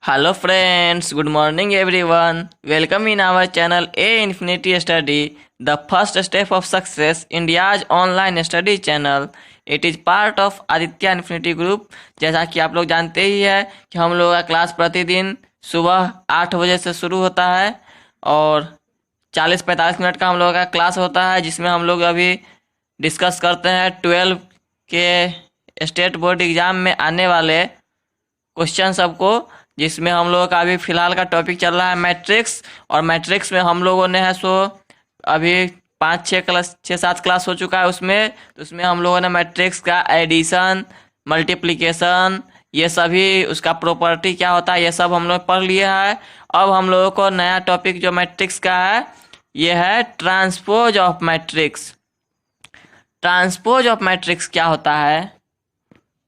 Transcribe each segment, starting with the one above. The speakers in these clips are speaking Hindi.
Hello friends, good morning everyone. Welcome in our channel A Infinity Study, the first step of success, India's online study channel. It is part of Aditya infinity group. जैसा कि आप लोग जानते ही है कि हम लोग का क्लास प्रतिदिन सुबह 8 बजे से शुरू होता है और 40-45 मिनट का हम लोग का क्लास होता है, जिसमें हम लोग अभी डिस्कस करते हैं 12 के स्टेट बोर्ड एग्ज़ाम में आने वाले क्वेश्चन सबको, जिसमें हम लोगों का अभी फ़िलहाल का टॉपिक चल रहा है मैट्रिक्स। और मैट्रिक्स में हम लोगों ने है सो अभी 5-6 क्लास हो चुका है उसमें। तो उसमें हम लोगों ने मैट्रिक्स का एडिशन, मल्टीप्लिकेशन, ये सभी उसका प्रॉपर्टी क्या होता है, ये सब हम लोग पढ़ लिया है। अब हम लोगों को नया टॉपिक जो मैट्रिक्स का है ये है transpose of matrix. Transpose of matrix क्या होता है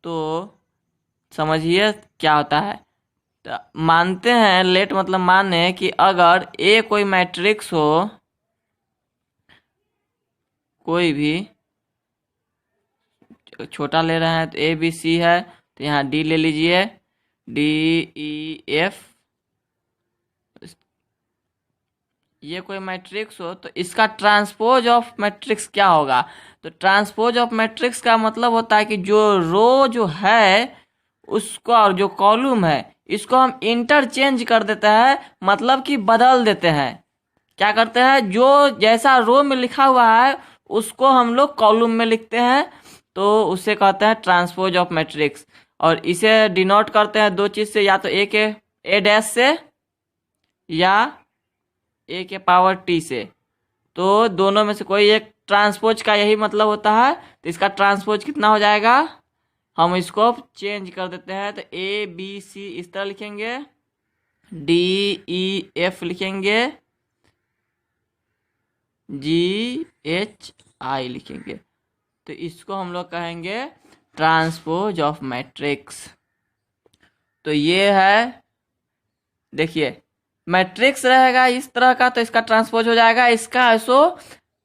तो समझिए क्या होता है। तो मानते हैं, लेट मतलब माने कि अगर ए कोई मैट्रिक्स हो, कोई भी छोटा ले रहे हैं तो ए बी सी है, तो यहाँ डी ले लीजिए, डी ई एफ, ये कोई मैट्रिक्स हो तो इसका ट्रांसपोज ऑफ मैट्रिक्स क्या होगा। तो ट्रांसपोज ऑफ मैट्रिक्स का मतलब होता है कि जो रो जो है उसको और जो कॉलम है इसको हम इंटरचेंज कर देते हैं, मतलब कि बदल देते हैं। क्या करते हैं, जो जैसा रो में लिखा हुआ है उसको हम लोग कॉलम में लिखते हैं, तो उसे कहते हैं ट्रांसपोज ऑफ मैट्रिक्स। और इसे डिनोट करते हैं दो चीज़ से, या तो ए डैश से या ए के पावर टी से। तो दोनों में से कोई एक ट्रांसपोज का यही मतलब होता है। तो इसका ट्रांसपोज कितना हो जाएगा, हम इसको चेंज कर देते हैं। तो ए बी सी इस तरह लिखेंगे, डी ई एफ लिखेंगे, जी एच आई लिखेंगे, तो इसको हम लोग कहेंगे ट्रांसपोज ऑफ मैट्रिक्स। तो ये है, देखिए मैट्रिक्स रहेगा इस तरह का तो इसका ट्रांसपोज हो जाएगा। इसका ऐसो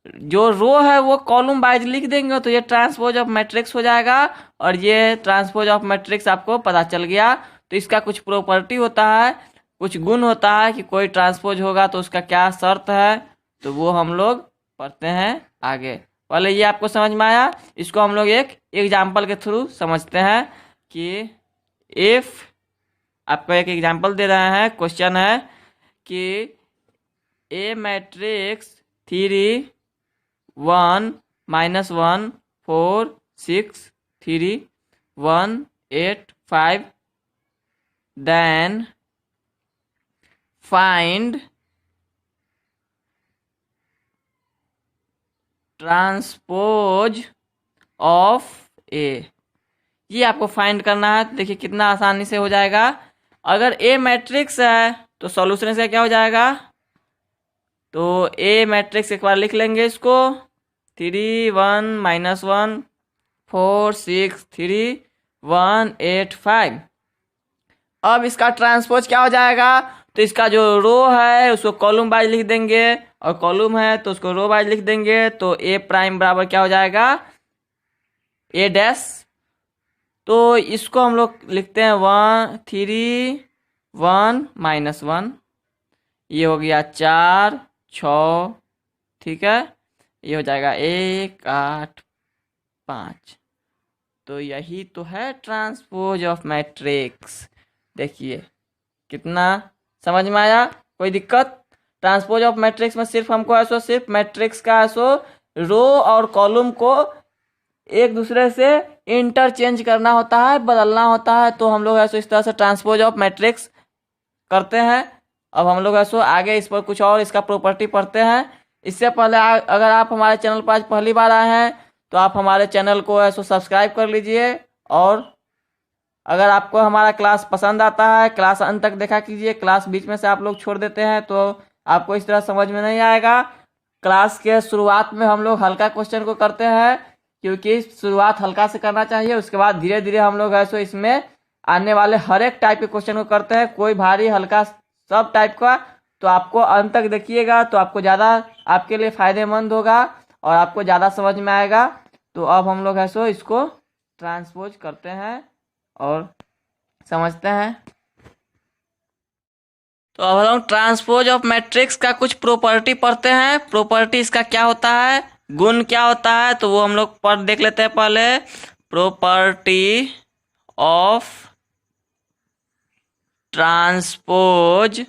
जो रो है वो कॉलम वाइज लिख देंगे तो ये ट्रांसपोज ऑफ मैट्रिक्स हो जाएगा। और ये ट्रांसपोज ऑफ मैट्रिक्स आपको पता चल गया। तो इसका कुछ प्रॉपर्टी होता है, कुछ गुण होता है कि कोई ट्रांसपोज होगा तो उसका क्या शर्त है, तो वो हम लोग पढ़ते हैं आगे। पहले ये आपको समझ में आया, इसको हम लोग एक एग्जाम्पल के थ्रू समझते हैं कि इफ आपको एक एग्जाम्पल दे रहे हैं, क्वेश्चन है कि ए matrix 3 1 -1 4 6 3 1 8 5 then find transpose of ए। ये आपको फाइंड करना है। देखिए कितना आसानी से हो जाएगा। अगर ए मैट्रिक्स है तो सॉल्यूशन इसका क्या हो जाएगा, तो ए मैट्रिक्स एक बार लिख लेंगे इसको, 3 1 -1 4 6 3 1 8 5। अब इसका ट्रांसपोज क्या हो जाएगा, तो इसका जो रो है उसको कॉलम वाइज लिख देंगे, और कॉलम है तो उसको रो वाइज लिख देंगे। तो ए प्राइम बराबर क्या हो जाएगा, ए डैश। तो इसको हम लोग लिखते हैं 3 1 -1, ये हो गया 4 6, ठीक है, ये हो जाएगा 1 8 5। तो यही तो है ट्रांसपोज ऑफ मैट्रिक्स। देखिए कितना समझ में आया, कोई दिक्कत। ट्रांसपोज ऑफ मैट्रिक्स में सिर्फ हमको ऐसो सिर्फ मैट्रिक्स का ऐसो रो और कॉलम को एक दूसरे से इंटरचेंज करना होता है, बदलना होता है। तो हम लोग ऐसो इस तरह से ट्रांसपोज ऑफ मैट्रिक्स करते हैं। अब हम लोग ऐसो आगे इस पर कुछ और इसका प्रॉपर्टी पढ़ते हैं। इससे पहले अगर आप हमारे चैनल पर आज पहली बार आए हैं तो आप हमारे चैनल को ऐसो सब्सक्राइब कर लीजिए। और अगर आपको हमारा क्लास पसंद आता है, क्लास अंत तक देखा कीजिए। क्लास बीच में से आप लोग छोड़ देते हैं तो आपको इस तरह समझ में नहीं आएगा। क्लास के शुरुआत में हम लोग हल्का क्वेश्चन को करते हैं, क्योंकि शुरुआत हल्का से करना चाहिए। उसके बाद धीरे धीरे हम लोग ऐसो इसमें आने वाले हर एक टाइप के क्वेश्चन को करते हैं, कोई भारी हल्का सब टाइप का। तो आपको अंत तक देखिएगा तो आपको ज़्यादा आपके लिए फ़ायदेमंद होगा और आपको ज़्यादा समझ में आएगा। तो अब हम लोग ऐसो इसको ट्रांसपोज करते हैं और समझते हैं। तो अब हम ट्रांसपोज ऑफ मैट्रिक्स का कुछ प्रॉपर्टी पढ़ते हैं। प्रॉपर्टी इसका क्या होता है, गुण क्या होता है, तो वो हम लोग पढ़ देख लेते हैं पहले। Property of transpose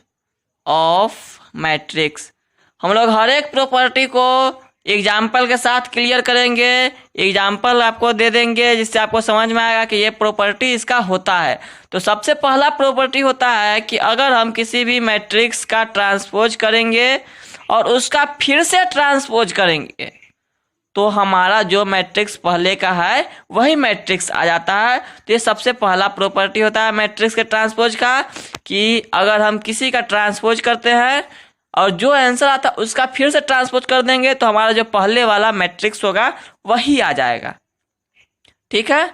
of matrix, हम लोग हर एक प्रॉपर्टी को एग्जाम्पल के साथ क्लियर करेंगे। एग्जाम्पल आपको दे देंगे जिससे आपको समझ में आएगा कि ये प्रॉपर्टी इसका होता है। तो सबसे पहला प्रॉपर्टी होता है कि अगर हम किसी भी मैट्रिक्स का ट्रांसपोज करेंगे और उसका फिर से ट्रांसपोज करेंगे तो हमारा जो मैट्रिक्स पहले का है वही मैट्रिक्स आ जाता है। तो ये सबसे पहला प्रॉपर्टी होता है मैट्रिक्स के ट्रांसपोज का, कि अगर हम किसी का ट्रांसपोज करते हैं और जो आंसर आता है उसका फिर से ट्रांसपोज कर देंगे तो हमारा जो पहले वाला मैट्रिक्स होगा वही आ जाएगा। ठीक है,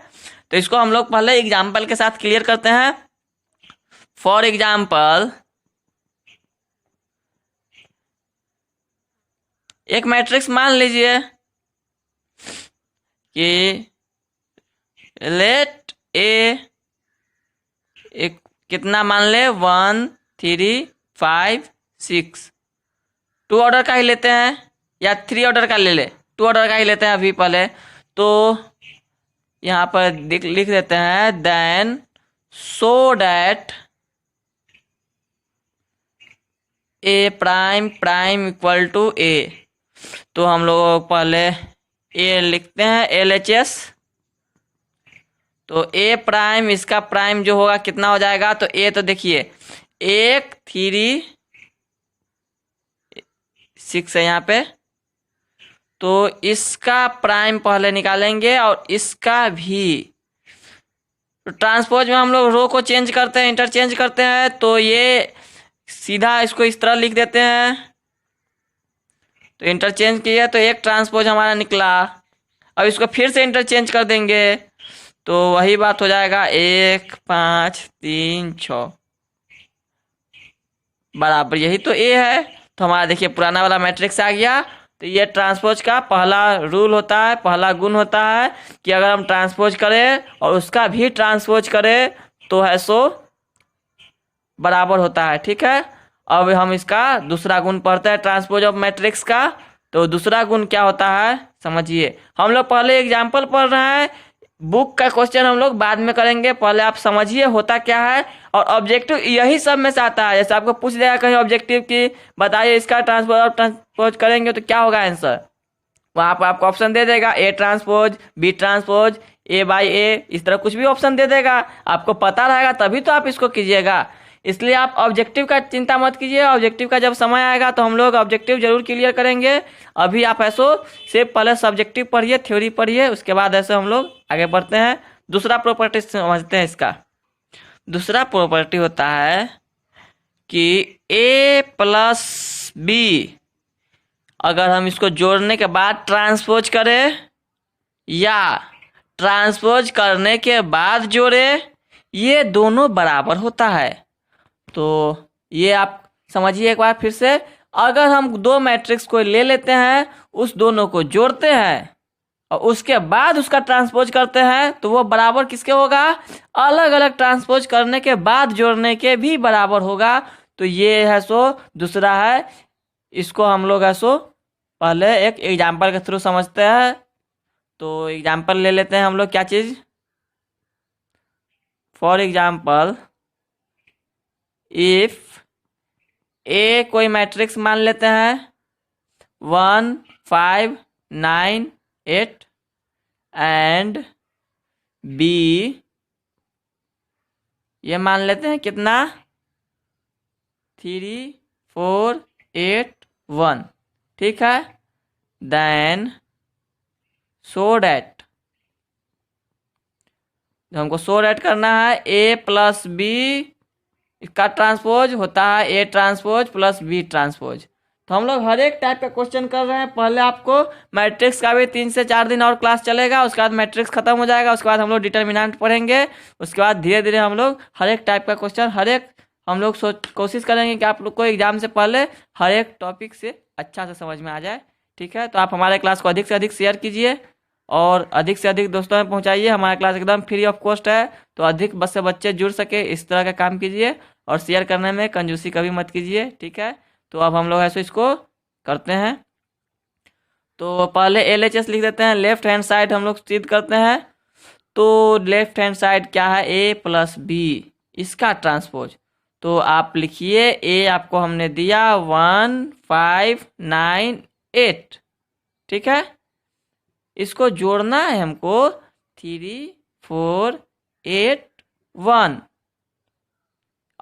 तो इसको हम लोग पहले एग्जाम्पल के साथ क्लियर करते हैं। फॉर एग्जाम्पल, एक मैट्रिक्स मान लीजिए कि लेट एक कितना मान ले 1 3 5 6, 2 ऑर्डर का ही लेते हैं या 3 ऑर्डर का ले ले, 2 ऑर्डर का ही लेते हैं अभी पहले। तो यहाँ पर लिख देते हैं then so that A prime prime equal to A. तो हम लोग पहले ए लिखते हैं LHS। तो ए प्राइम, इसका प्राइम जो होगा कितना हो जाएगा, तो ए तो देखिए 1 3 6 है यहाँ पे, तो इसका प्राइम पहले निकालेंगे और इसका भी। तो ट्रांसपोज में हम लोग रो को चेंज करते हैं, इंटरचेंज करते हैं, तो ये सीधा इसको इस तरह लिख देते हैं। तो इंटरचेंज किया तो एक ट्रांसपोज हमारा निकला। अब इसको फिर से इंटरचेंज कर देंगे तो वही बात हो जाएगा 1 5 3 6 बराबर, यही तो ए है। तो हमारा देखिए पुराना वाला मैट्रिक्स आ गया। तो ये ट्रांसपोज का पहला रूल होता है, पहला गुण होता है कि अगर हम ट्रांसपोज करें और उसका भी ट्रांसपोज करें तो है सो बराबर होता है। ठीक है, अब हम इसका दूसरा गुण पढ़ते हैं ट्रांसपोज ऑफ मैट्रिक्स का। तो दूसरा गुण क्या होता है समझिए। हम लोग पहले एग्जाम्पल पढ़ रहे हैं, बुक का क्वेश्चन हम लोग बाद में करेंगे, पहले आप समझिए होता क्या है। और ऑब्जेक्टिव यही सब में से आता है। जैसे आपको पूछ देगा कहीं ऑब्जेक्टिव की बताइए इसका ट्रांसपोज करेंगे तो क्या होगा आंसर, वहां पर आपको ऑप्शन दे देगा A transpose, B transpose, A/A, इस तरह कुछ भी ऑप्शन दे देगा। आपको पता रहेगा तभी तो आप इसको कीजिएगा। इसलिए आप ऑब्जेक्टिव का चिंता मत कीजिए, ऑब्जेक्टिव का जब समय आएगा तो हम लोग ऑब्जेक्टिव जरूर क्लियर करेंगे। अभी आप ऐसो से पहले सब्जेक्टिव पढ़िए, थ्योरी पढ़िए, उसके बाद ऐसे हम लोग आगे बढ़ते हैं। दूसरा प्रॉपर्टी समझते हैं इसका। दूसरा प्रॉपर्टी होता है कि A+B अगर हम इसको जोड़ने के बाद ट्रांसपोज करें या ट्रांसपोज करने के बाद जोड़े, ये दोनों बराबर होता है। तो ये आप समझिए एक बार फिर से। अगर हम दो मैट्रिक्स को ले लेते हैं, उस दोनों को जोड़ते हैं और उसके बाद उसका ट्रांसपोज करते हैं तो वो बराबर किसके होगा, अलग अलग ट्रांसपोज करने के बाद जोड़ने के भी बराबर होगा। तो ये है सो दूसरा है। इसको हम लोग है सो पहले एक एग्जाम्पल के थ्रू समझते हैं। तो एग्जाम्पल ले लेते हैं हम लोग, क्या चीज़, फॉर एग्जाम्पल इफ ए कोई मैट्रिक्स मान लेते हैं 1 5 9 8 एंड बी ये मान लेते हैं कितना 3 4 8 1। ठीक है, देन सो डैट हमको सो डैट करना है A+B इसका ट्रांसपोज होता है A transpose plus B transpose. तो हम लोग हर एक टाइप का क्वेश्चन कर रहे हैं। पहले आपको मैट्रिक्स का भी 3 से 4 दिन और क्लास चलेगा, उसके बाद मैट्रिक्स खत्म हो जाएगा, उसके बाद हम लोग डिटर्मिनेंट पढ़ेंगे। उसके बाद धीरे धीरे हम लोग हर एक टाइप का क्वेश्चन हर एक हम लोग कोशिश करेंगे कि आप लोग को एग्जाम से पहले हर एक टॉपिक से अच्छा से समझ में आ जाए। ठीक है, तो आप हमारे क्लास को अधिक से अधिक शेयर कीजिए और अधिक से अधिक दोस्तों में पहुंचाइए। हमारा क्लास एकदम फ्री ऑफ कॉस्ट है, तो अधिक से बच्चे जुड़ सके इस तरह का काम कीजिए। और शेयर करने में कंजूसी कभी मत कीजिए, ठीक है। तो अब हम लोग ऐसे इसको करते हैं। तो पहले LHS लिख देते हैं, लेफ्ट हैंड साइड हम लोग सिद्ध करते हैं। तो लेफ्ट हैंड साइड क्या है, A प्लस B, इसका ट्रांसपोज। तो आप लिखिए A आपको हमने दिया 1 5 9 8, ठीक है। इसको जोड़ना है हमको 3 4 8 1,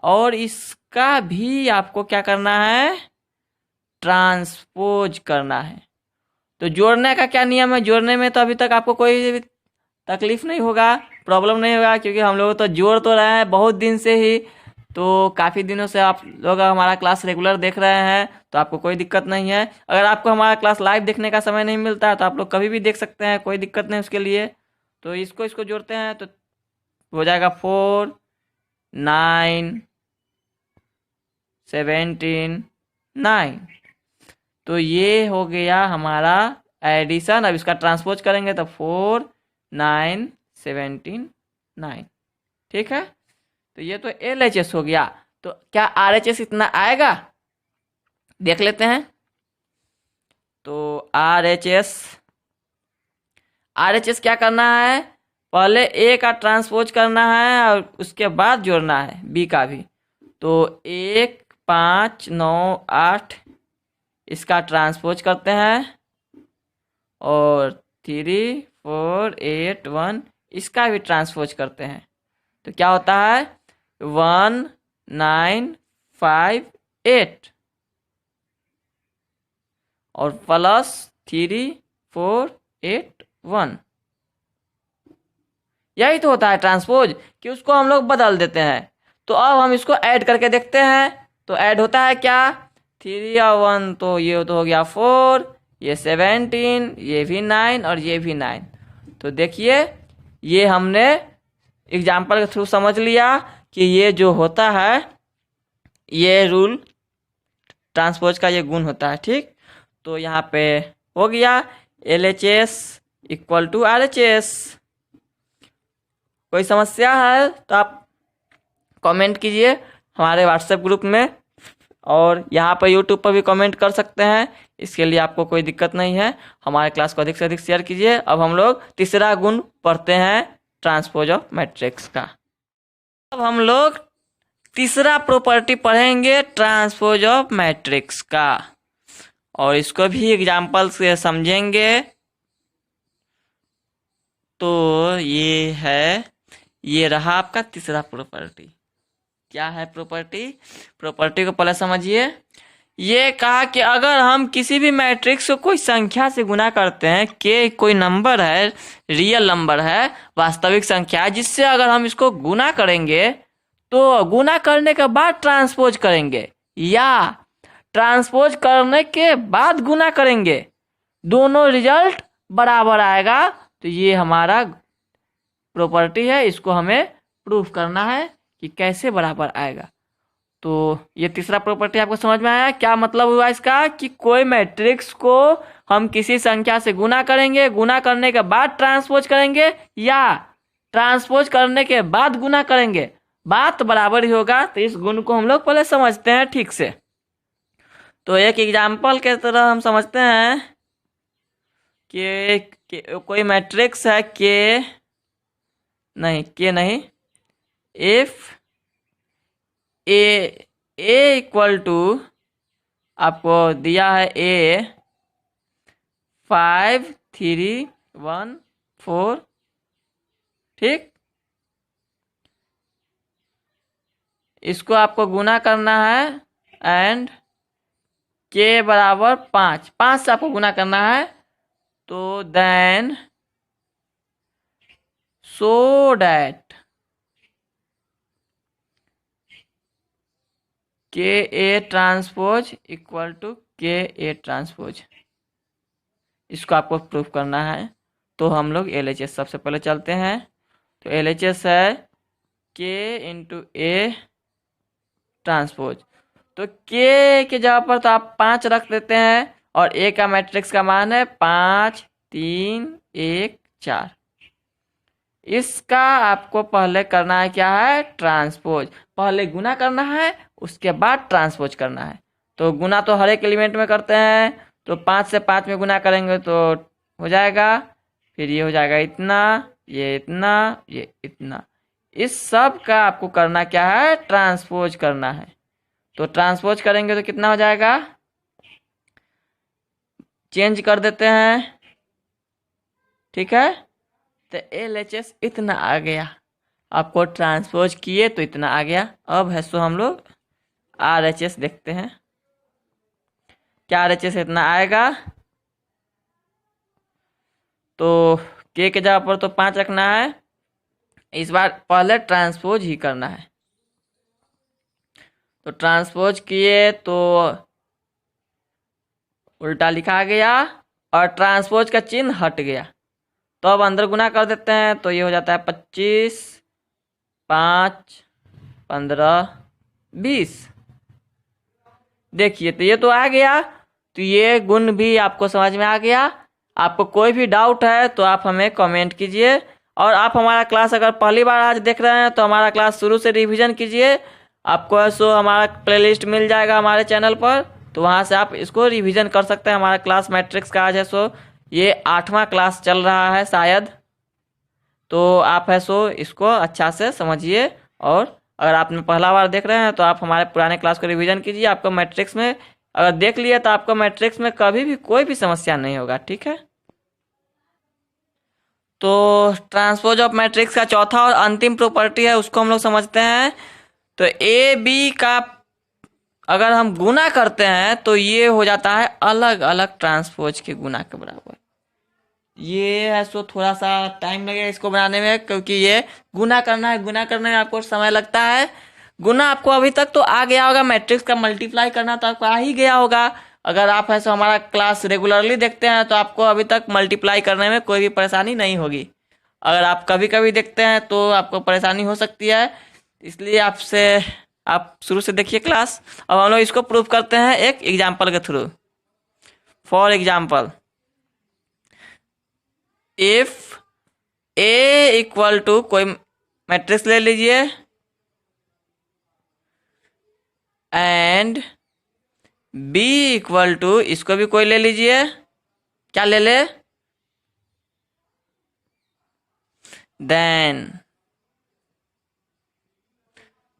और इसका भी आपको क्या करना है, ट्रांसपोज करना है। तो जोड़ने का क्या नियम है, जोड़ने में तो अभी तक आपको कोई भी तकलीफ नहीं होगा, प्रॉब्लम नहीं होगा, क्योंकि हम लोग तो जोड़ तो रहे हैं बहुत दिन से ही। तो काफ़ी दिनों से आप लोग हमारा क्लास रेगुलर देख रहे हैं, तो आपको कोई दिक्कत नहीं है। अगर आपको हमारा क्लास लाइव देखने का समय नहीं मिलता है तो आप लोग कभी भी देख सकते हैं, कोई दिक्कत नहीं उसके लिए। तो इसको जोड़ते हैं तो हो जाएगा 4 9 17 9। तो ये हो गया हमारा एडिशन। अब इसका ट्रांसपोज करेंगे तो 4 9 17 9, ठीक है। तो ये तो LHS हो गया। तो क्या RHS इतना आएगा, देख लेते हैं। तो RHS क्या करना है, पहले A का ट्रांसपोज करना है और उसके बाद जोड़ना है B का भी। तो 1 5 9 8 इसका ट्रांसपोज करते हैं, और 3 4 8 1 इसका भी ट्रांसपोज करते हैं। तो क्या होता है 1 9 5 8 और प्लस 3 4 8 1। यही तो होता है ट्रांसपोज, कि उसको हम लोग बदल देते हैं। तो अब हम इसको ऐड करके देखते हैं। तो ऐड होता है क्या, 3 और 1, तो ये तो हो गया 4, ये 17, ये भी 9 और ये भी 9। तो देखिए ये हमने एग्जाम्पल के थ्रू समझ लिया कि ये जो होता है ये रूल ट्रांसपोज का ये गुण होता है, ठीक। तो यहाँ पे हो गया LHS इक्वल टू RHS। कोई समस्या है तो आप कमेंट कीजिए हमारे व्हाट्सएप ग्रुप में, और यहाँ पर यूट्यूब पर भी कमेंट कर सकते हैं, इसके लिए आपको कोई दिक्कत नहीं है। हमारे क्लास को अधिक से अधिक शेयर कीजिए। अब हम लोग तीसरा गुण पढ़ते हैं ट्रांसपोज ऑफ मैट्रिक्स का। अब हम लोग तीसरा प्रॉपर्टी पढ़ेंगे ट्रांसपोज ऑफ मैट्रिक्स का, और इसको भी एग्जाम्पल से समझेंगे। तो ये रहा आपका तीसरा प्रॉपर्टी। क्या है प्रॉपर्टी को पहले समझिए। ये कहा कि अगर हम किसी भी मैट्रिक्स को कोई संख्या से गुना करते हैं, के कोई नंबर है, रियल नंबर है, वास्तविक संख्या है, जिससे अगर हम इसको गुना करेंगे तो गुना करने के बाद ट्रांसपोज करेंगे या ट्रांसपोज करने के बाद गुना करेंगे, दोनों रिजल्ट बराबर आएगा। तो ये हमारा प्रॉपर्टी है, इसको हमें प्रूफ करना है कि कैसे बराबर आएगा। तो ये तीसरा प्रॉपर्टी आपको समझ में आया, क्या मतलब हुआ इसका, कि कोई मैट्रिक्स को हम किसी संख्या से गुना करेंगे, गुना करने के बाद ट्रांसपोज करेंगे या ट्रांसपोज करने के बाद गुना करेंगे, बात बराबर ही होगा। तो इस गुण को हम लोग पहले समझते हैं ठीक से। तो एक एग्जाम्पल के तरह हम समझते हैं कि कोई मैट्रिक्स है के नहीं, इफ ए इक्वल टू, आपको दिया है A 5 3 1 4, ठीक। इसको आपको गुना करना है एंड के बराबर 5 से आपको गुना करना है। तो देन सो डैट के ए ट्रांसपोज इक्वल टू के ए ट्रांसपोज, इसको आपको प्रूफ करना है। तो हम लोग LHS सबसे पहले चलते हैं। तो LHS है के इंटू ए ट्रांसपोज। तो के के जगह पर तो आप 5 रख देते हैं, और ए का मैट्रिक्स का मान है 5 3 1 4। इसका आपको पहले करना है क्या है, ट्रांसपोज। पहले गुना करना है, उसके बाद ट्रांसपोज करना है। तो गुना तो हर एक एलिमेंट में करते हैं, तो 5 से 5 में गुना करेंगे तो हो जाएगा, फिर ये हो जाएगा इतना, ये इतना, ये इतना। इस सब का आपको करना क्या है, ट्रांसपोज करना है। तो ट्रांसपोज करेंगे तो कितना हो जाएगा, चेंज कर देते हैं, ठीक है। तो LHS इतना आ गया, आपको ट्रांसपोज किए तो इतना आ गया। अब है सो हम लोग RHS देखते हैं, क्या RHS इतना आएगा। तो K के जगह पर तो 5 रखना है, इस बार पहले ट्रांसपोज ही करना है। तो ट्रांसपोज किए तो उल्टा लिखा गया और ट्रांसपोज का चिन्ह हट गया। तो अब अंदर गुना कर देते हैं, तो ये हो जाता है 25, 5, 15, 20। देखिए तो ये तो आ गया। तो ये गुण भी आपको समझ में आ गया। आपको कोई भी डाउट है तो आप हमें कमेंट कीजिए, और आप हमारा क्लास अगर पहली बार आज देख रहे हैं तो हमारा क्लास शुरू से रिवीजन कीजिए। आपको है सो हमारा प्लेलिस्ट मिल जाएगा हमारे चैनल पर, तो वहाँ से आप इसको रिवीजन कर सकते हैं। हमारा क्लास मैट्रिक्स का आज है सो ये 8वां क्लास चल रहा है शायद, तो आप है सो इसको अच्छा से समझिए। और अगर आपने पहला बार देख रहे हैं तो आप हमारे पुराने क्लास को रिवीजन कीजिए। आपको मैट्रिक्स में अगर देख लिया तो आपको मैट्रिक्स में कभी भी कोई भी समस्या नहीं होगा, ठीक है। तो ट्रांसपोज ऑफ मैट्रिक्स का चौथा और अंतिम प्रॉपर्टी है, उसको हम लोग समझते हैं। तो ए बी का अगर हम गुना करते हैं तो ये हो जाता है अलग अलग ट्रांसपोज के गुना के बराबर। ये है सो थोड़ा सा टाइम लगेगा इसको बनाने में, क्योंकि ये गुना करना है, गुना करने में आपको समय लगता है। गुना आपको अभी तक तो आ गया होगा, मैट्रिक्स का मल्टीप्लाई करना तो आपको आ ही गया होगा। अगर आप ऐसे हमारा क्लास रेगुलरली देखते हैं तो आपको अभी तक मल्टीप्लाई करने में कोई भी परेशानी नहीं होगी। अगर आप कभी कभी देखते हैं तो आपको परेशानी हो सकती है, इसलिए आपसे आप शुरू से देखिए क्लास। अब हम लोग इसको प्रूव करते हैं एक एग्जाम्पल के through. For example, if a equal to कोई मैट्रिक्स ले लीजिए एंड बी इक्वल टू, इसको भी कोई ले लीजिए, क्या ले ले, then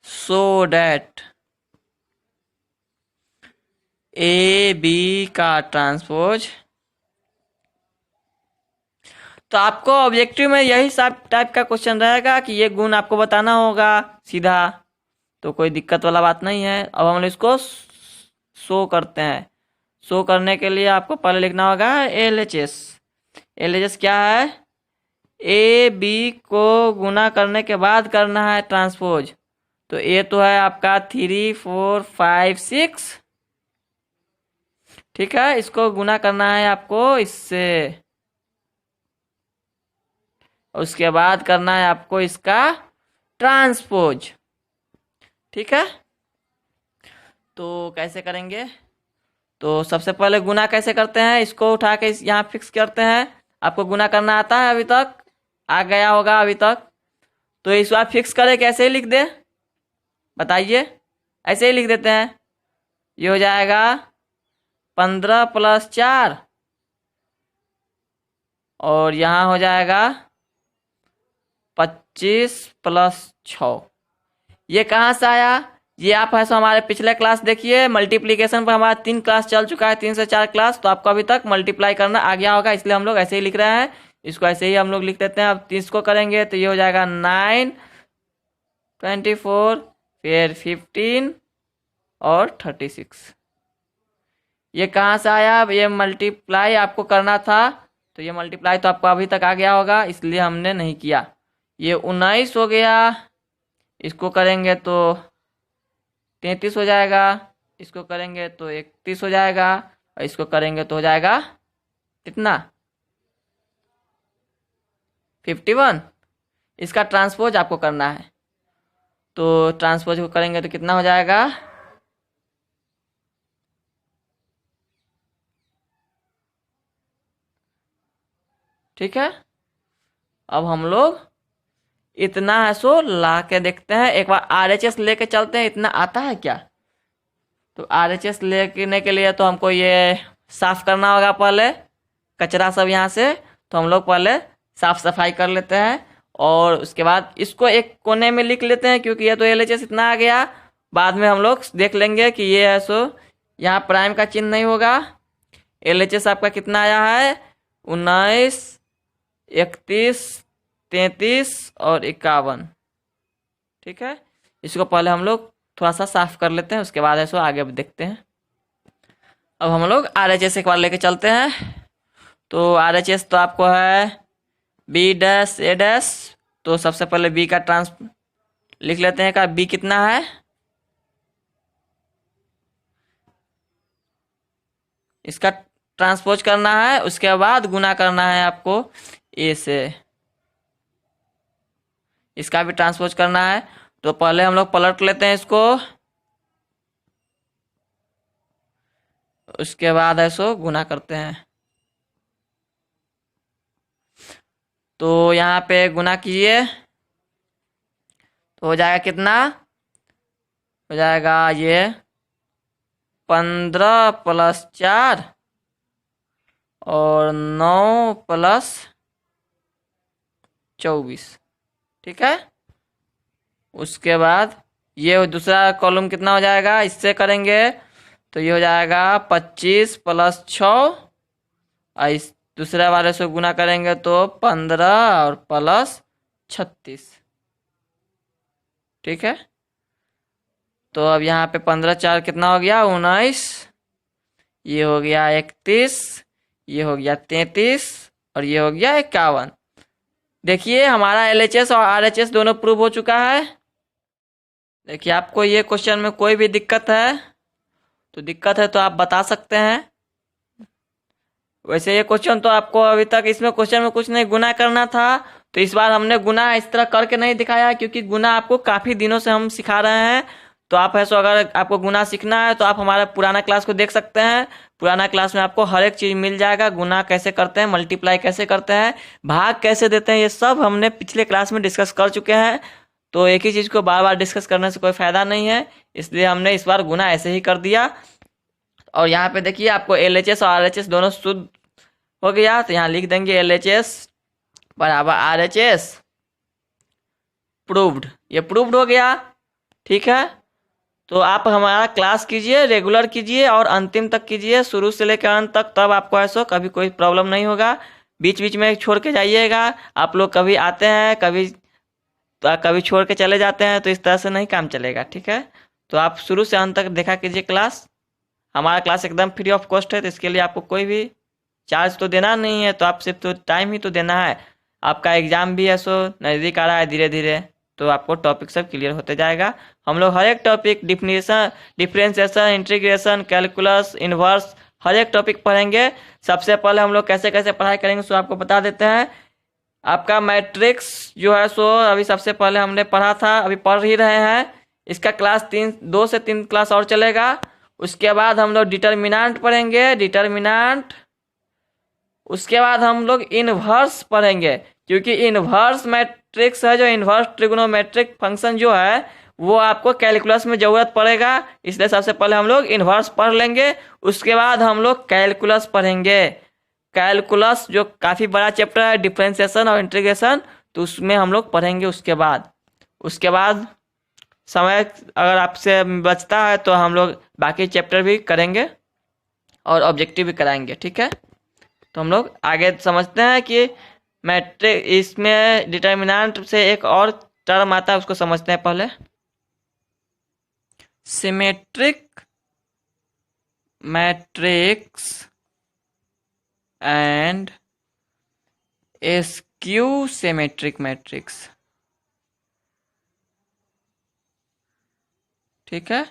so that a b का ट्रांसपोज। तो आपको ऑब्जेक्टिव में यही सब टाइप का क्वेश्चन रहेगा कि ये गुण आपको बताना होगा सीधा, तो कोई दिक्कत वाला बात नहीं है। अब हम इसको शो करते हैं। शो करने के लिए आपको पहले लिखना होगा LHS। LHS क्या है, ए बी को गुना करने के बाद करना है ट्रांसपोज। तो ए तो है आपका 3, 4, 5, 6, ठीक है। इसको गुना करना है आपको इससे, उसके बाद करना है आपको इसका ट्रांसपोज, ठीक है। तो कैसे करेंगे, तो सबसे पहले गुना कैसे करते हैं, इसको उठा के यहाँ फिक्स करते हैं। आपको गुना करना आता है, अभी तक आ गया होगा अभी तक। तो इस बार फिक्स करें, कैसे ही लिख दे बताइए, ऐसे ही लिख देते हैं। ये हो जाएगा 15 + 4 और यहाँ हो जाएगा 25 + 6। ये कहाँ से आया, ये आप ऐसा हमारे पिछले क्लास देखिए, मल्टीप्लिकेशन पर हमारा 3 क्लास चल चुका है, 3 से 4 क्लास। तो आपको अभी तक मल्टीप्लाई करना आ गया होगा, इसलिए हम लोग ऐसे ही लिख रहे हैं। इसको ऐसे ही हम लोग लिख देते हैं। अब 30 को करेंगे तो ये हो जाएगा 9, 24, फिर 15 और 36। ये कहाँ से आया, ये मल्टीप्लाई आपको करना था, तो ये मल्टीप्लाई तो आपको अभी तक आ गया होगा, इसलिए हमने नहीं किया। ये 19 हो गया, इसको करेंगे तो 33 हो जाएगा, इसको करेंगे तो 31 हो जाएगा, और इसको करेंगे तो हो जाएगा कितना, 51। इसका ट्रांसपोज आपको करना है, तो ट्रांसपोज को करेंगे तो कितना हो जाएगा, ठीक है। अब हम लोग इतना है सो ला के देखते हैं, एक बार RHS लेके चलते हैं, इतना आता है क्या। तो RHS लेने के लिए तो हमको ये साफ करना होगा पहले कचरा सब यहाँ से। तो हम लोग पहले साफ सफाई कर लेते हैं और उसके बाद इसको एक कोने में लिख लेते हैं, क्योंकि ये तो LHS इतना आ गया। बाद में हम लोग देख लेंगे कि ये है सो यहाँ प्राइम का चिन्ह नहीं होगा। LHS आपका कितना आया है, 19, 31, 33 और 51। ठीक है, इसको पहले हम लोग थोड़ा सा साफ कर लेते हैं, उसके बाद ऐसो आगे देखते हैं। अब हम लोग RHS एक बार लेके चलते हैं। तो RHS तो आपको है B-A-। तो सबसे पहले B का ट्रांस लिख लेते हैं का B कितना है, इसका ट्रांसपोज करना है, उसके बाद गुना करना है आपको A से, इसका भी ट्रांसपोज करना है। तो पहले हम लोग पलट लेते हैं इसको, उसके बाद ऐसो गुना करते हैं। तो यहाँ पे गुना कीजिए तो हो जाएगा कितना, हो जाएगा ये 15 + 4 और 9 + 24। ठीक है, उसके बाद ये दूसरा कॉलम कितना हो जाएगा, इससे करेंगे तो ये हो जाएगा 25 + 6 और इस दूसरे वाले से गुना करेंगे तो 15 और +36। ठीक है, तो अब यहाँ पे 15 4 कितना हो गया, 19, ये हो गया 31, ये हो गया 33 और ये हो गया 51। देखिए हमारा LHS और RHS दोनों प्रूव हो चुका है। देखिए आपको ये क्वेश्चन में कोई भी दिक्कत है तो आप बता सकते हैं। वैसे ये क्वेश्चन तो आपको अभी तक इसमें क्वेश्चन में कुछ नहीं गुना करना था, तो इस बार हमने गुना इस तरह करके नहीं दिखाया, क्योंकि गुना आपको काफ़ी दिनों से हम सिखा रहे हैं। तो आप ऐसा अगर आपको गुना सीखना है तो आप हमारा पुराना क्लास को देख सकते हैं। पुराना क्लास में आपको हर एक चीज़ मिल जाएगा, गुना कैसे करते हैं, मल्टीप्लाई कैसे करते हैं, भाग कैसे देते हैं, ये सब हमने पिछले क्लास में डिस्कस कर चुके हैं। तो एक ही चीज़ को बार बार डिस्कस करने से कोई फ़ायदा नहीं है, इसलिए हमने इस बार गुना ऐसे ही कर दिया। और यहाँ पे देखिए आपको LHS और RHS दोनों शुद्ध हो गया, तो यहाँ लिख देंगे LHS बराबर RHS प्रूव्ड, ये प्रूव्ड हो गया। ठीक है, तो आप हमारा क्लास कीजिए, रेगुलर कीजिए और अंतिम तक कीजिए, शुरू से लेकर अंत तक, तब आपको ऐसा कभी कोई प्रॉब्लम नहीं होगा। बीच बीच में छोड़ के जाइएगा, आप लोग कभी आते हैं कभी छोड़ के चले जाते हैं, तो इस तरह से नहीं काम चलेगा। ठीक है, तो आप शुरू से अंत तक देखा कीजिए क्लास। हमारा क्लास एकदम फ्री ऑफ कॉस्ट है, तो इसके लिए आपको कोई भी चार्ज तो देना नहीं है, तो आप सिर्फ तो टाइम ही तो देना है। आपका एग्ज़ाम भी है सो नज़दीक आ रहा है धीरे धीरे, तो आपको टॉपिक सब क्लियर होते जाएगा। हम लोग हर एक topic differentiation, integration, calculus, inverse, हर एक टॉपिक पढ़ेंगे। सबसे पहले हम लोग कैसे कैसे पढ़ाई करेंगे सो आपको बता देते हैं। आपका मैट्रिक्स जो है सो अभी सबसे पहले हमने पढ़ा था, अभी पढ़ ही रहे हैं। इसका क्लास 2 से 3 क्लास और चलेगा। उसके बाद हम लोग डिटर्मिनेंट पढ़ेंगे, डिटर्मिनेंट। उसके बाद हम लोग इन्वर्स पढ़ेंगे, क्योंकि इन्वर्स मैट्रिक्स है जो इन्वर्स ट्रिग्नोमेट्रिक फंक्शन जो है वो आपको कैलकुलस में ज़रूरत पड़ेगा, इसलिए सबसे पहले हम लोग इन्वर्स पढ़ लेंगे। उसके बाद हम लोग कैलकुलस पढ़ेंगे। कैलकुलस जो काफ़ी बड़ा चैप्टर है, डिफरेंशिएशन और इंटीग्रेशन, तो उसमें हम लोग पढ़ेंगे। उसके बाद समय अगर आपसे बचता है तो हम लोग बाकी चैप्टर भी करेंगे और ऑब्जेक्टिव भी कराएंगे। ठीक है, तो हम लोग आगे समझते हैं कि मैट्रिक इसमें डिटर्मिनेंट से एक और टर्म आता है, उसको समझते हैं पहले। Symmetric matrix and skew symmetric matrix. ठीक है,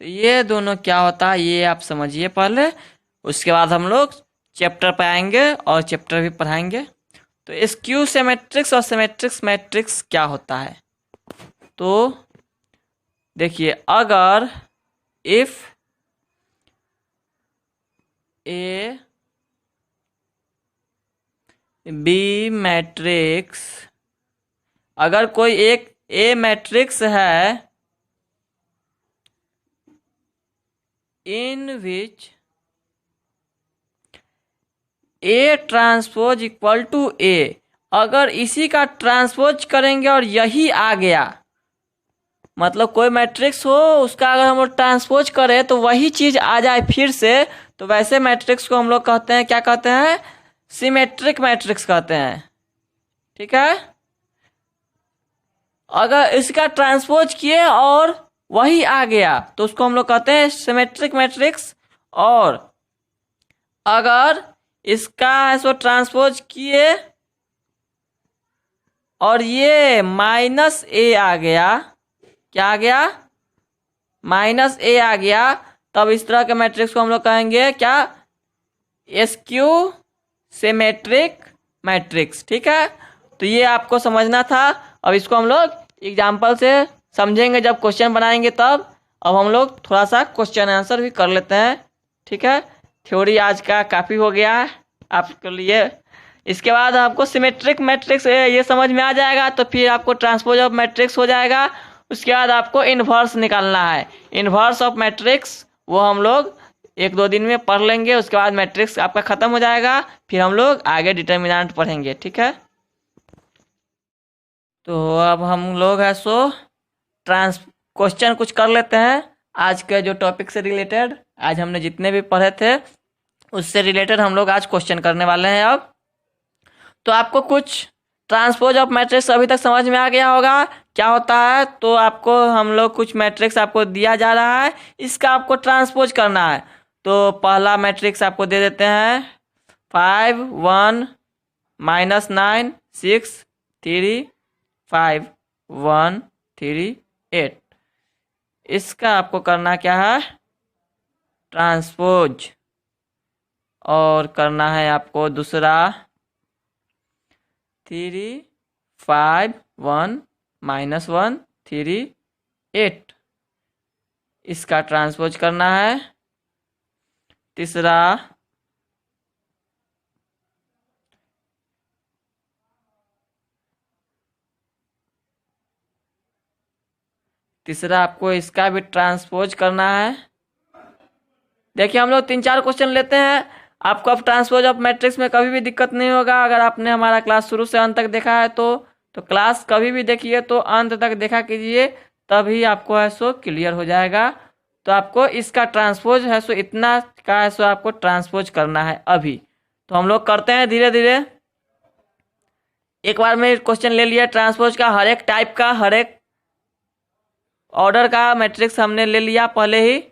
तो ये दोनों क्या होता है ये आप समझिए पहले, उसके बाद हम लोग चैप्टर पे आएंगे और चैप्टर भी पढ़ाएंगे। तो स्क्यू सिमेट्रिक्स और सिमेट्रिक्स मैट्रिक्स क्या होता है, तो देखिए अगर इफ ए बी मैट्रिक्स अगर कोई एक ए मैट्रिक्स है इन विच ए ट्रांसपोज इक्वल टू ए, अगर इसी का ट्रांसपोज करेंगे और यही आ गया, मतलब कोई मैट्रिक्स हो उसका अगर हम लोग ट्रांसपोज करें तो वही चीज आ जाए फिर से, तो वैसे मैट्रिक्स को हम लोग कहते हैं, क्या कहते हैं, सिमेट्रिक मैट्रिक्स कहते हैं। ठीक है, अगर इसका ट्रांसपोज किए और वही आ गया तो उसको हम लोग कहते हैं सिमेट्रिक मैट्रिक्स। और अगर इसका ऐसो ट्रांसपोज किए और ये माइनस ए आ गया, क्या आ गया, माइनस ए आ गया, तब इस तरह के मैट्रिक्स को हम लोग कहेंगे क्या, स्क्यू सिमेट्रिक मैट्रिक्स। ठीक है, तो ये आपको समझना था। अब इसको हम लोग एग्जाम्पल से समझेंगे जब क्वेश्चन बनाएंगे तब। अब हम लोग थोड़ा सा क्वेश्चन आंसर भी कर लेते हैं। ठीक है, थ्योरी आज का काफ़ी हो गया है आपके लिए। इसके बाद आपको सिमेट्रिक मैट्रिक्स ये समझ में आ जाएगा तो फिर आपको ट्रांसपोज ऑफ मैट्रिक्स हो जाएगा। उसके बाद आपको इन्वर्स निकालना है, इन्वर्स ऑफ मैट्रिक्स, वो हम लोग 1-2 दिन में पढ़ लेंगे। उसके बाद मैट्रिक्स आपका ख़त्म हो जाएगा, फिर हम लोग आगे डिटर्मिनेंट पढ़ेंगे। ठीक है, तो अब हम लोग है सो क्वेश्चन कुछ कर लेते हैं आज के जो टॉपिक से रिलेटेड। आज हमने जितने भी पढ़े थे उससे रिलेटेड हम लोग आज क्वेश्चन करने वाले हैं। अब तो आपको कुछ ट्रांसपोज ऑफ मैट्रिक्स अभी तक समझ में आ गया होगा क्या होता है। तो आपको हम लोग कुछ मैट्रिक्स आपको दिया जा रहा है, इसका आपको ट्रांसपोज करना है। तो पहला मैट्रिक्स आपको दे देते हैं 5 1 -9 6 3 5 1 3 8। इसका आपको करना क्या है, ट्रांसपोज। और करना है आपको दूसरा 3 5 1 -1 3 8, इसका ट्रांसपोज करना है। तीसरा आपको इसका भी ट्रांसपोज करना है। देखिए हम लोग 3-4 क्वेश्चन लेते हैं। आपको अब ट्रांसपोज ऑफ मैट्रिक्स में कभी भी दिक्कत नहीं होगा। अगर आपने हमारा क्लास शुरू से अंत तक देखा है तो क्लास कभी भी देखिए तो अंत तक देखा कीजिए, तभी आपको है सो क्लियर हो जाएगा। तो आपको इसका ट्रांसपोज है सो इतना का है सो आपको ट्रांसपोज करना है अभी। तो हम लोग करते हैं धीरे धीरे। एक बार में क्वेश्चन ले लिया ट्रांसपोज का, हर एक टाइप का, हर एक ऑर्डर का मैट्रिक्स हमने ले लिया पहले ही।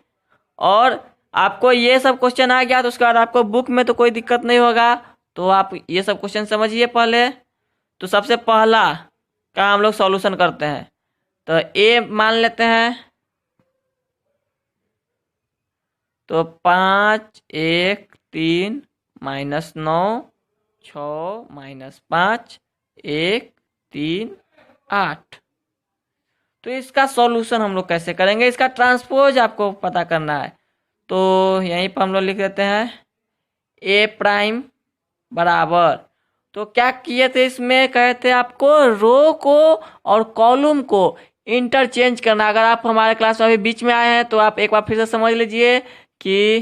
और आपको ये सब क्वेश्चन आ गया तो उसके बाद आपको बुक में तो कोई दिक्कत नहीं होगा। तो आप ये सब क्वेश्चन समझिए पहले। तो सबसे पहला का हम लोग सॉल्यूशन करते हैं। तो ए मान लेते हैं, तो 5 1 3 -9 6 -5 1 3 8। तो इसका सॉल्यूशन हम लोग कैसे करेंगे, इसका ट्रांसपोज आपको पता करना है। तो यहीं पर हम लोग लिख देते हैं ए प्राइम बराबर, तो क्या किए थे इसमें, कहे थे आपको रो को और कॉलम को इंटरचेंज करना। अगर आप हमारे क्लास में अभी बीच में आए हैं तो आप एक बार फिर से समझ लीजिए कि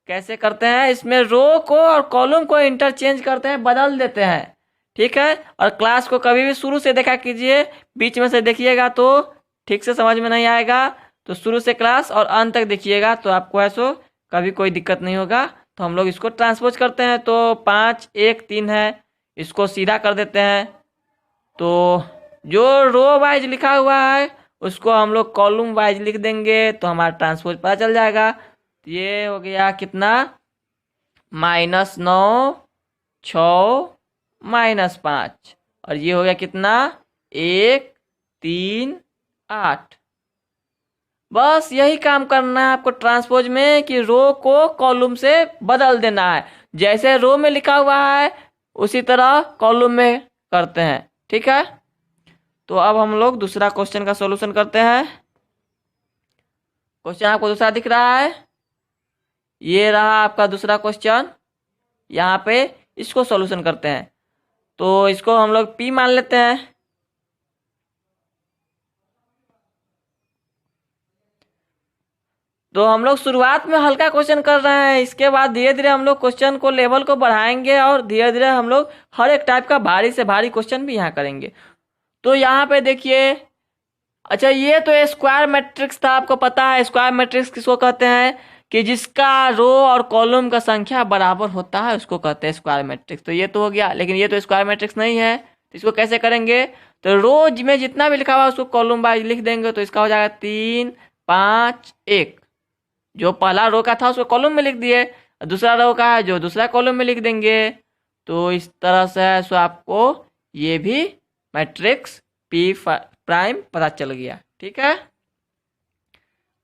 कैसे करते हैं। इसमें रो को और कॉलम को इंटरचेंज करते हैं, बदल देते हैं। ठीक है, और क्लास को कभी भी शुरू से देखा कीजिए, बीच में से देखिएगा तो ठीक से समझ में नहीं आएगा। तो शुरू से क्लास और अंत तक देखिएगा तो आपको ऐसो कभी कोई दिक्कत नहीं होगा। तो हम लोग इसको ट्रांसपोज करते हैं। तो 5 1 3 है, इसको सीधा कर देते हैं। तो जो रो वाइज लिखा हुआ है उसको हम लोग कॉलम वाइज लिख देंगे तो हमारा ट्रांसपोज पता चल जाएगा। तो ये हो गया कितना, -9 6 -5, और ये हो गया कितना 1 3 8। बस यही काम करना है आपको ट्रांसपोज में कि रो को कॉलम से बदल देना है। जैसे रो में लिखा हुआ है उसी तरह कॉलम में करते हैं। ठीक है, तो अब हम लोग दूसरा क्वेश्चन का सॉल्यूशन करते हैं। क्वेश्चन आपको दूसरा दिख रहा है, ये रहा आपका दूसरा क्वेश्चन। यहाँ पे इसको सॉल्यूशन करते हैं। तो इसको हम लोग पी मान लेते हैं। तो हम लोग शुरुआत में हल्का क्वेश्चन कर रहे हैं, इसके बाद धीरे धीरे हम लोग क्वेश्चन को लेवल को बढ़ाएंगे और धीरे धीरे हम लोग हर एक टाइप का भारी से भारी क्वेश्चन भी यहाँ करेंगे। तो यहाँ पे देखिए, अच्छा ये तो स्क्वायर मैट्रिक्स था, आपको पता है स्क्वायर मैट्रिक्स किसको कहते हैं कि जिसका रो और कॉलम का संख्या बराबर होता है उसको कहते हैं स्क्वायर मैट्रिक्स। तो ये तो हो गया, लेकिन ये तो स्क्वायर मैट्रिक्स नहीं है, तो इसको कैसे करेंगे? तो रो में जितना भी लिखा हुआ है उसको कॉलम वाइज लिख देंगे, तो इसका हो जाएगा 3 5 1। जो पहला रो का था उसको कॉलम में लिख दिए, दूसरा रो का है जो दूसरा कॉलम में लिख देंगे। तो इस तरह से है सो आपको ये भी मैट्रिक्स पी प्राइम पता चल गया। ठीक है,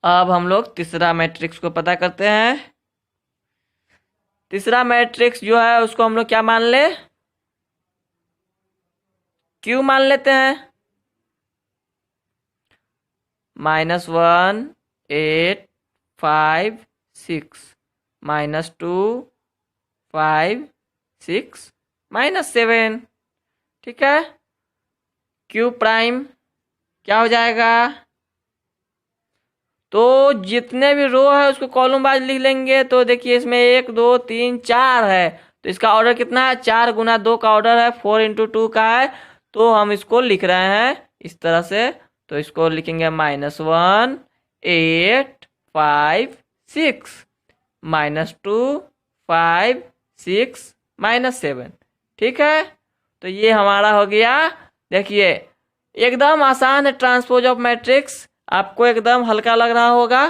अब हम लोग तीसरा मैट्रिक्स को पता करते हैं। तीसरा मैट्रिक्स जो है उसको हम लोग क्या मान ले? क्यू मान लेते हैं। -1 8 5 6 -2 5 6 -7। ठीक है, क्यू प्राइम क्या हो जाएगा? तो जितने भी रो है उसको कॉलम वाइज लिख लेंगे। तो देखिए इसमें 1 2 3 4 है, तो इसका ऑर्डर कितना है? 4 गुना 2 का ऑर्डर है, 4 × 2 का है। तो हम इसको लिख रहे हैं इस तरह से, तो इसको लिखेंगे -1 8 5 6 -2 5 6 -7। ठीक है, तो ये हमारा हो गया। देखिए एकदम आसान है ट्रांसपोज ऑफ मैट्रिक्स, आपको एकदम हल्का लग रहा होगा।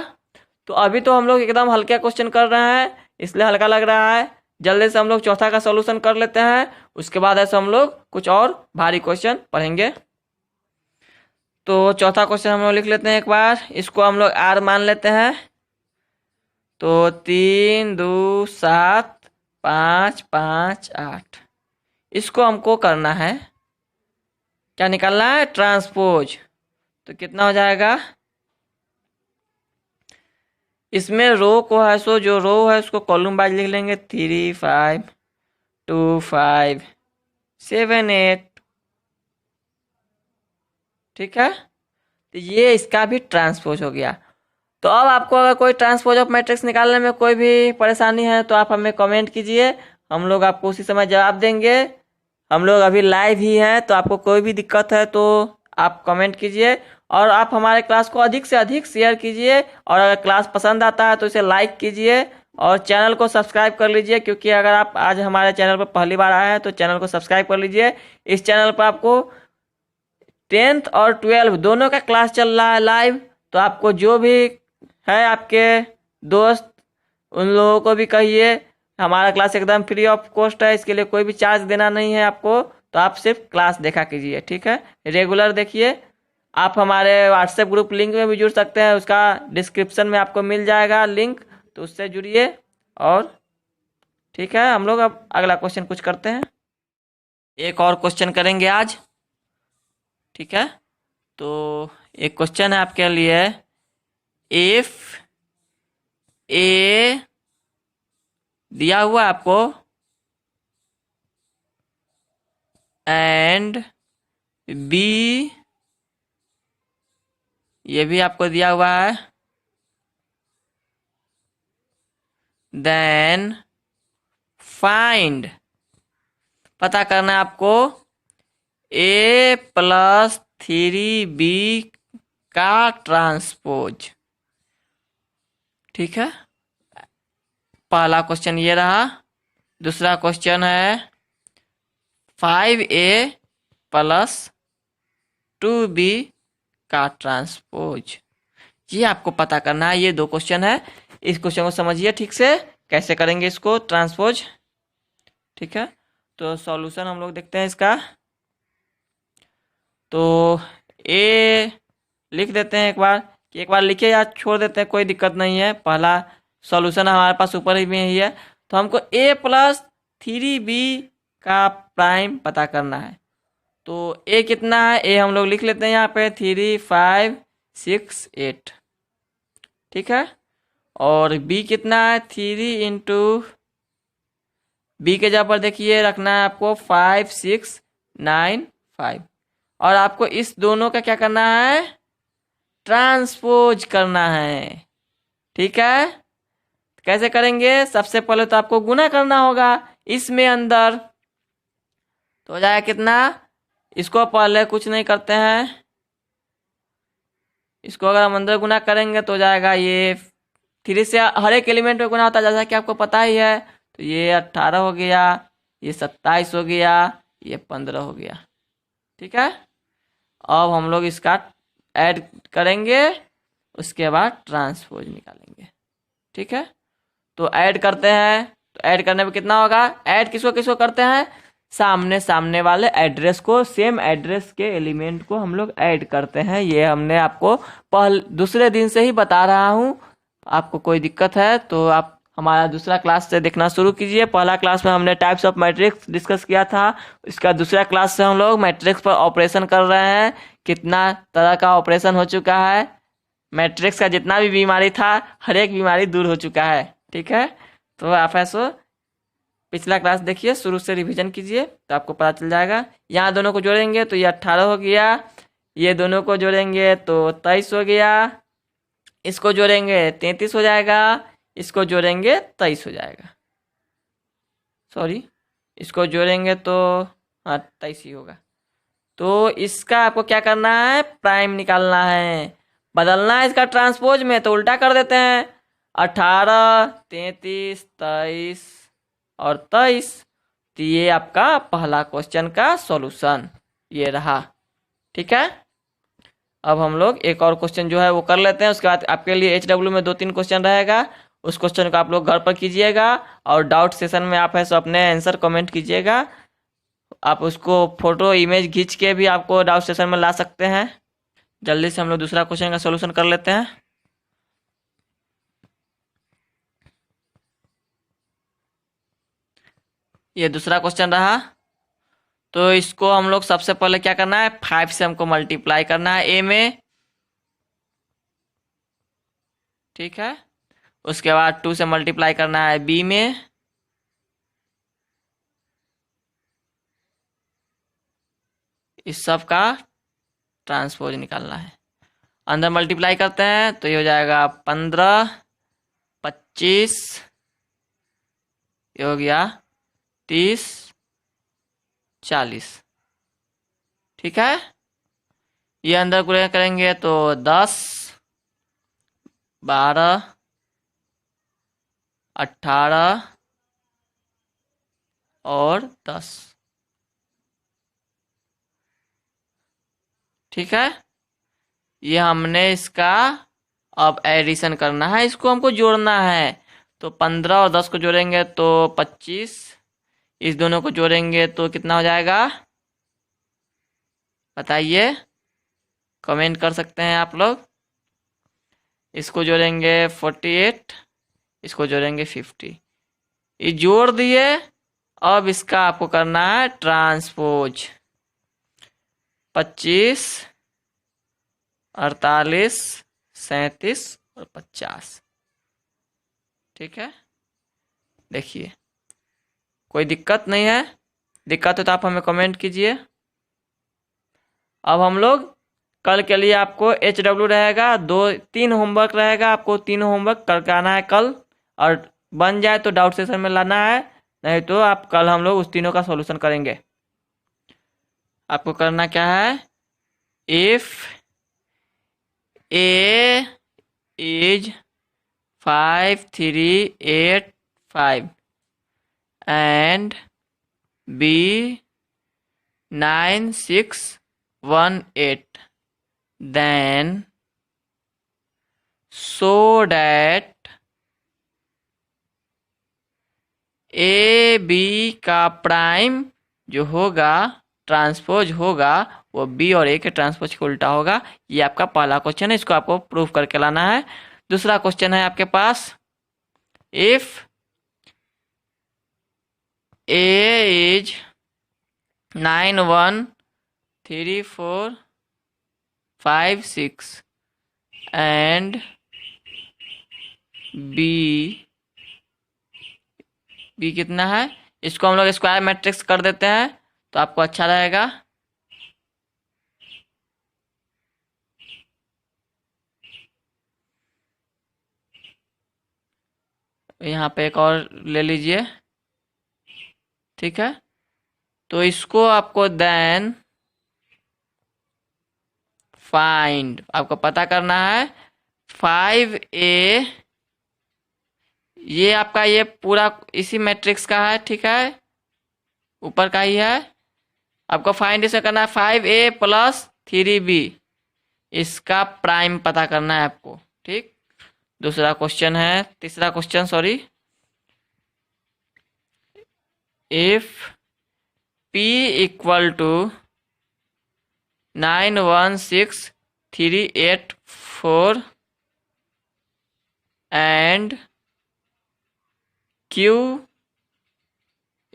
तो अभी तो हम लोग एकदम हल्का क्वेश्चन कर रहे हैं इसलिए हल्का लग रहा है। जल्दी से हम लोग चौथा का सॉल्यूशन कर लेते हैं, उसके बाद ऐसे हम लोग कुछ और भारी क्वेश्चन पढ़ेंगे। तो चौथा क्वेश्चन हम लोग लिख लेते हैं एक बार, इसको हम लोग आर मान लेते हैं। तो 3 2 7 5 5 8, इसको हमको करना है, क्या निकालना है? ट्रांसपोज। तो कितना हो जाएगा? इसमें रो को है सो जो रो है उसको कॉलम वाइज लिख लेंगे, 3 5 2 5 7 8। ठीक है, तो ये इसका भी ट्रांसपोज हो गया। तो अब आपको अगर कोई ट्रांसपोज ऑफ मैट्रिक्स निकालने में कोई भी परेशानी है तो आप हमें कमेंट कीजिए, हम लोग आपको उसी समय जवाब देंगे। हम लोग अभी लाइव ही हैं, तो आपको कोई भी दिक्कत है तो आप कमेंट कीजिए और आप हमारे क्लास को अधिक से अधिक शेयर कीजिए। और अगर क्लास पसंद आता है तो इसे लाइक कीजिए और चैनल को सब्सक्राइब कर लीजिए, क्योंकि अगर आप आज हमारे चैनल पर पहली बार आए हैं तो चैनल को सब्सक्राइब कर लीजिए। इस चैनल पर आपको 10th और 12 दोनों का क्लास चल रहा है लाइव। तो आपको जो भी है आपके दोस्त उन लोगों को भी कहिए, हमारा क्लास एकदम फ्री ऑफ कॉस्ट है, इसके लिए कोई भी चार्ज देना नहीं है आपको। तो आप सिर्फ क्लास देखा कीजिए, ठीक है, रेगुलर देखिए। आप हमारे व्हाट्सएप ग्रुप लिंक में भी जुड़ सकते हैं, उसका डिस्क्रिप्शन में आपको मिल जाएगा लिंक, तो उससे जुड़िए। और ठीक है, हम लोग अब अगला क्वेश्चन कुछ करते हैं, एक और क्वेश्चन करेंगे आज। ठीक है, तो एक क्वेश्चन है आपके लिए, इफ ए दिया हुआ आपको एंड बी, ये भी आपको दिया हुआ है, देन फाइंड, पता करना है आपको A + 3B का ट्रांसपोज। ठीक है, पहला क्वेश्चन ये रहा। दूसरा क्वेश्चन है 5A + 2B का ट्रांसपोज। ये आपको पता करना है, ये दो क्वेश्चन है। इस क्वेश्चन को समझिए ठीक से, कैसे करेंगे इसको ट्रांसपोज। ठीक है, तो सॉल्यूशन हम लोग देखते हैं इसका। तो ए लिख देते हैं एक बार, कि एक बार लिखे या छोड़ देते हैं, कोई दिक्कत नहीं है। पहला सॉल्यूशन हमारे पास ऊपर ही में ही है। तो हमको A + 3B का प्राइम पता करना है। तो A कितना है? A हम लोग लिख लेते हैं यहाँ पे 3 5 6 8। ठीक है, और B कितना है? 3 × B के जगह पर देखिए रखना है आपको 5 6 9 5, और आपको इस दोनों का क्या करना है? ट्रांसपोज करना है। ठीक है, कैसे करेंगे? सबसे पहले तो आपको गुना करना होगा इसमें अंदर, तो हो जाएगा कितना? इसको पहले कुछ नहीं करते हैं, इसको अगर हम अंदर गुना करेंगे तो हो जाएगा ये 3 से हर एक एलिमेंट में गुना होता है जैसा कि आपको पता ही है। तो ये 18 हो गया, ये 27 हो गया, ये 15 हो गया। ठीक है, अब हम लोग इसका ऐड करेंगे, उसके बाद ट्रांसपोज निकालेंगे। ठीक है, तो ऐड करते हैं, तो ऐड करने में कितना होगा? ऐड किसको किसको करते हैं? सामने सामने वाले एड्रेस को, सेम एड्रेस के एलिमेंट को हम लोग ऐड करते हैं। ये हमने आपको दूसरे दिन से ही बता रहा हूँ। आपको कोई दिक्कत है तो आप हमारा दूसरा क्लास से देखना शुरू कीजिए। पहला क्लास में हमने टाइप्स ऑफ मैट्रिक्स डिस्कस किया था, इसका दूसरा क्लास से हम लोग मैट्रिक्स पर ऑपरेशन कर रहे हैं। कितना तरह का ऑपरेशन हो चुका है, मैट्रिक्स का जितना भी बीमारी था हर एक बीमारी दूर हो चुका है। ठीक है, तो आप ऐसो पिछला क्लास देखिए, शुरू से रिवीजन कीजिए तो आपको पता चल जाएगा। यहाँ दोनों को जोड़ेंगे तो ये 18 हो गया, ये दोनों को जोड़ेंगे तो 23 हो गया, इसको जोड़ेंगे 33 हो जाएगा, इसको जोड़ेंगे 23 हो जाएगा। सॉरी, इसको जोड़ेंगे तो हाँ 23 ही होगा। तो इसका आपको क्या करना है? प्राइम निकालना है, बदलना है इसका ट्रांसपोज में, तो उल्टा कर देते हैं। 18, 33, 23 और 23। तो ये आपका पहला क्वेश्चन का सॉल्यूशन ये रहा। ठीक है, अब हम लोग एक और क्वेश्चन जो है वो कर लेते हैं, उसके बाद आपके लिए HW में 2-3 क्वेश्चन रहेगा, उस क्वेश्चन को आप लोग घर पर कीजिएगा और डाउट सेशन में आप ऐसे अपने आंसर कमेंट कीजिएगा। आप उसको फोटो इमेज खींच के भी आपको डाउट सेशन में ला सकते हैं। जल्दी से हम लोग दूसरा क्वेश्चन का सॉल्यूशन कर लेते हैं। ये दूसरा क्वेश्चन रहा, तो इसको हम लोग सबसे पहले क्या करना है? 5 से हमको मल्टीप्लाई करना है ए में। ठीक है, उसके बाद 2 से मल्टीप्लाई करना है बी में, इस सब का ट्रांसपोज निकालना है। अंदर मल्टीप्लाई करते हैं तो ये हो जाएगा 15, 25, ये हो गया 30, 40। ठीक है, ये अंदर गुणा करेंगे तो 10, 12, 18 और 10। ठीक है, ये हमने इसका अब एडिशन करना है, इसको हमको जोड़ना है। तो 15 और 10 को जोड़ेंगे तो 25, इस दोनों को जोड़ेंगे तो कितना हो जाएगा? बताइए, कमेंट कर सकते हैं आप लोग। इसको जोड़ेंगे 48, इसको जोड़ेंगे 50, ये जोड़ दिए। अब इसका आपको करना है ट्रांसपोज। 25, 48, 37 और 50। ठीक है, देखिए कोई दिक्कत नहीं है, दिक्कत है तो आप हमें कमेंट कीजिए। अब हम लोग कल के लिए आपको HW रहेगा, 2-3 होमवर्क रहेगा, आपको 3 होमवर्क करके आना है कल, और बन जाए तो डाउट सेशन में लाना है, नहीं तो आप कल हम लोग उस तीनों का सॉल्यूशन करेंगे। आपको करना क्या है? If A is 5, 3, 8, 5 and B 9, 6, 1, 8, then so that A B का प्राइम जो होगा, ट्रांसपोज होगा, वो बी और ए के ट्रांसपोज के उल्टा होगा। ये आपका पहला क्वेश्चन है, इसको आपको प्रूफ करके लाना है। दूसरा क्वेश्चन है आपके पास, if A is 9, 1, 3, 4, 5, 6 and B कितना है? इसको हम लोग स्क्वायर मैट्रिक्स कर देते हैं तो आपको अच्छा रहेगा। यहाँ पे एक और ले लीजिए, ठीक है। तो इसको आपको देन फाइंड, आपको पता करना है 5a, ये आपका ये पूरा इसी मैट्रिक्स का है, ठीक है, ऊपर का ही है। आपको फाइंड इसे करना है 5a प्लस 3b, इसका प्राइम पता करना है आपको, ठीक। दूसरा क्वेश्चन है, तीसरा question sorry, if p equal to 916,384 and q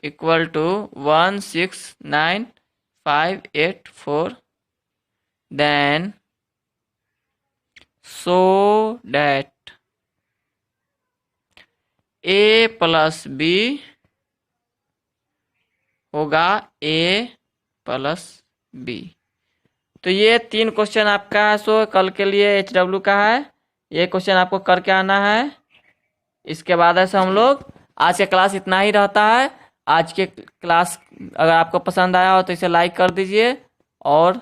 equal to 169,584, देन so that a plus b होगा a प्लस b। तो ये 3 क्वेश्चन आपका है, सो कल के लिए HW का है, ये क्वेश्चन आपको करके आना है। इसके बाद ऐसे हम लोग आज के क्लास इतना ही रहता है। आज के क्लास अगर आपको पसंद आया हो तो इसे लाइक कर दीजिए, और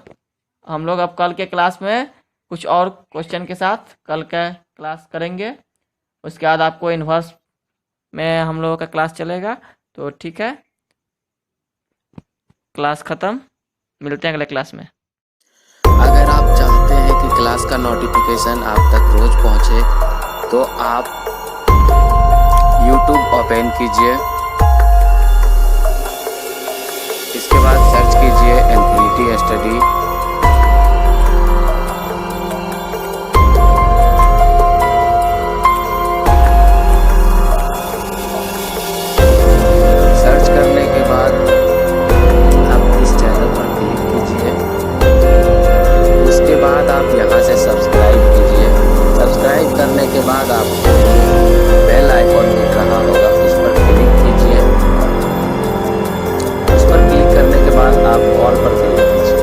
हम लोग अब कल के क्लास में कुछ और क्वेश्चन के साथ कल का क्लास करेंगे। उसके बाद आपको इन्वर्स में हम लोगों का क्लास चलेगा। तो ठीक है, क्लास ख़त्म, मिलते हैं अगले क्लास में। अगर आप चाहते हैं कि क्लास का नोटिफिकेशन आप तक रोज पहुंचे तो आप YouTube ओपन कीजिए, इसके बाद सर्च कीजिए इन्फिनिटी स्टडी। सर्च करने के बाद आप इस चैनल पर क्लिक कीजिए, उसके बाद आप यहां से सब्सक्राइब कीजिए। सब्सक्राइब करने के बाद आपको बेल आइकॉन मिल रहा होगा, उस पर क्लिक कीजिए। उस पर क्लिक करने के बाद आप ऑल पर क्लिक कीजिए।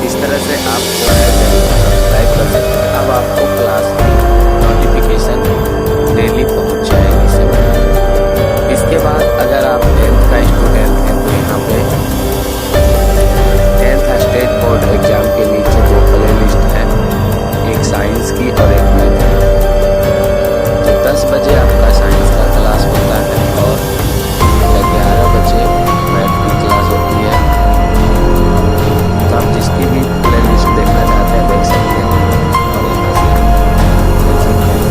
इस तरह से आप सब्सक्राइब कर सकते हैं। अब आपको क्लास की नोटिफिकेशन डेली पहुंच जाएगी समय। इसके बाद अगर आप 10th का स्टूडेंट हैं तो यहाँ पे 10th स्टेट बोर्ड एग्जाम के नीचे 2 प्ले लिस्ट है, एक साइंस की और एक मैथ की। तो 10 बजे आपका साइंस का क्लास होता है और 11 बजे मैथ की क्लास होती है। तो आप जिसकी भी प्ले लिस्ट देखना चाहते हैं देख सकते हैं, और यहाँ से देख सकते हैं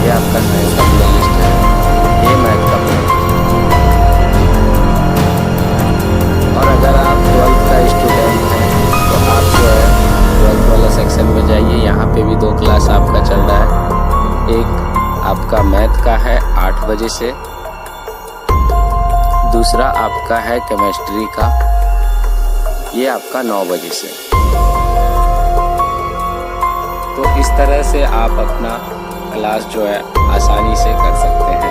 ये आपका साइंस का प्ले लिस्ट है, ये मैथ का प्ले लिस्ट। और अगर आप 12th का स्टूडेंट हैं तो आप जो है 12th वाला सेक्शन में जाइए, यहाँ पे भी 2 क्लास आपका चल रहा है। एक आपका मैथ का है 8 बजे से, दूसरा आपका है केमिस्ट्री का, ये आपका 9 बजे से। तो इस तरह से आप अपना क्लास जो है आसानी से कर सकते हैं।